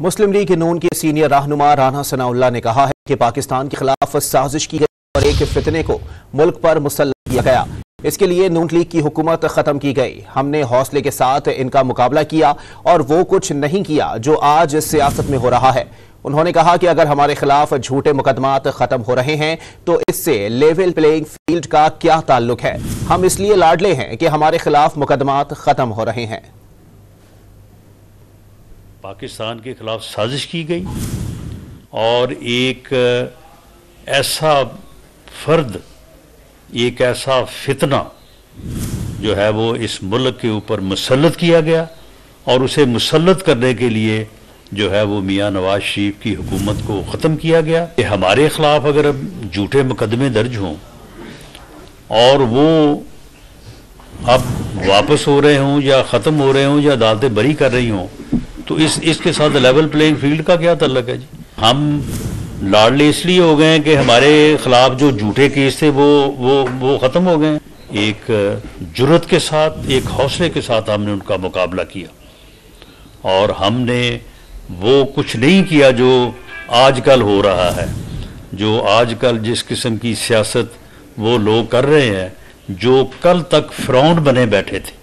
मुस्लिम league नून के senior रहनुमा राना सनाउल्लाह ने कहा है कि पाकिस्तान के खिलाफ साजिश की गई और एक फितने को मुल्क पर मुसल्लत किया गया। इसके लिए नून लीग की हुकूमत खत्म की गई। हमने हौसले के साथ इनका मुकाबला किया और वो कुछ नहीं किया जो आज सियासत में हो रहा है। उन्होंने कहा कि अगर हमारे खिलाफ झूठे मुकदमात खत्म हो रहे हैं तो इससे लेवल प्लेइंग फील्ड का क्या ताल्लुक है। हम इसलिए लाडले हैं कि हमारे खिलाफ मुकदमात खत्म हो रहे हैं। पाकिस्तान के खिलाफ साजिश की गई और एक ऐसा फर्द, एक ऐसा फितना जो है वो इस मुल्क के ऊपर मुसल्लत किया गया और उसे मुसल्लत करने के लिए जो है वो मियाँ नवाज शरीफ की हुकूमत को ख़त्म किया गया। कि हमारे ख़िलाफ़ अगर अब झूठे मुकदमे दर्ज हों और वो अब वापस हो रहे हों या ख़त्म हो रहे हों या अदालतें बरी कर रही हों तो इसके साथ लेवल प्लेइंग फील्ड का क्या ताल्लुक है जी। हम लाडले इसलिए हो गए हैं कि हमारे ख़िलाफ़ जो झूठे केस थे वो ख़त्म हो गए। एक जुर्रत के साथ, एक हौसले के साथ हमने उनका मुकाबला किया और हमने वो कुछ नहीं किया जो आजकल हो रहा है। जो आजकल जिस किस्म की सियासत वो लोग कर रहे हैं, जो कल तक फ़िरौन बने बैठे थे,